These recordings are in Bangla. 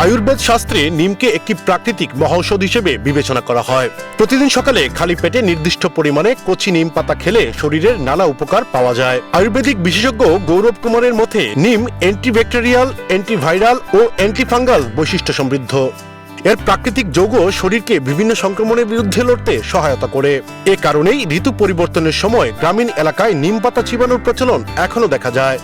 আয়ুর্বেদ শাস্ত্রে নিমকে একটি প্রাকৃতিক মহৌষধ হিসেবে বিবেচনা করা হয়। প্রতিদিন সকালে খালি পেটে নির্দিষ্ট পরিমাণে কচি নিম পাতা খেলে শরীরের নানা উপকার পাওয়া যায়। আয়ুর্বেদিক বিশেষজ্ঞ গৌরব কুমারের মতে নিম অ্যান্টিব্যাকটেরিয়াল, অ্যান্টিভাইরাল ও অ্যান্টিফাঙ্গাল বৈশিষ্ট্য সমৃদ্ধ। এর প্রাকৃতিক যৌগ শরীরকে বিভিন্ন সংক্রমণের বিরুদ্ধে লড়তে সহায়তা করে। এ কারণেই ঋতু পরিবর্তনের সময় গ্রামীণ এলাকায় নিম পাতা চিবানোর প্রচলন এখনো দেখা যায়।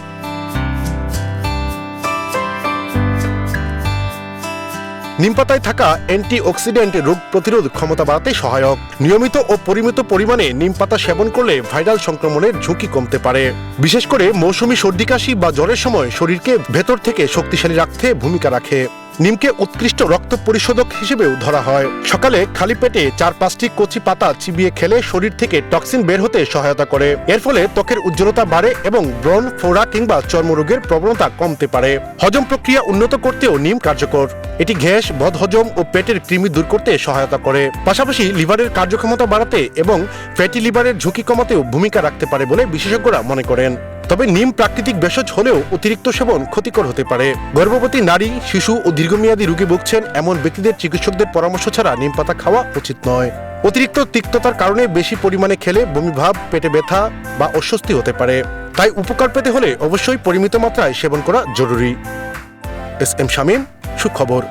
নিম পাতায় থাকা অ্যান্টিঅক্সিডেন্ট রোগ প্রতিরোধ ক্ষমতা বাড়াতে সহায়ক। নিয়মিত ও পরিমিত পরিমাণে নিম পাতা সেবন করলে ভাইরাল সংক্রমণের ঝুঁকি কমতে পারে। বিশেষ করে মৌসুমী সর্দি কাশি বা জ্বরের সময় শরীরকে ভেতর থেকে শক্তিশালী রাখতে ভূমিকা রাখে। নিমকে উৎকৃষ্ট রক্ত পরিশোধক হিসেবেও ধরা হয়। সকালে খালি পেটে 4-5টি কচি পাতা চিবিয়ে খেলে শরীর থেকে টক্সিন বের হতে সহায়তা করে। এর ফলে ত্বকের উজ্জ্বলতা বাড়ে এবং ব্রণ, ফোড়া কিংবা চর্মরোগের প্রবণতা কমতে পারে। হজম প্রক্রিয়া উন্নত করতেও নিম কার্যকর। এটি গ্যাস, বদহজম ও পেটের কৃমি দূর করতে সহায়তা করে। পাশাপাশি লিভারের কার্যক্ষমতা বাড়াতে এবং ফ্যাটি লিভারের ঝুঁকি কমাতেও ভূমিকা রাখতে পারে বলে বিশেষজ্ঞরা মনে করেন। তবে নিম প্রাকৃতিক ভেষজ হলেও অতিরিক্ত সেবন ক্ষতিকর হতে পারে। গর্ভবতী নারী, শিশু ও দীর্ঘমেয়াদী রোগে ভুগছেন এমন ব্যক্তিদের চিকিৎসকদের পরামর্শ ছাড়া নিম পাতা খাওয়া উচিত নয়। অতিরিক্ত তিক্ততার কারণে বেশি পরিমাণে খেলে বমিভাব, পেটে ব্যথা বা অস্বস্তি হতে পারে। তাই উপকার পেতে হলে অবশ্যই পরিমিত মাত্রায় সেবন করা জরুরি। এস এম শামীম, সুখবর।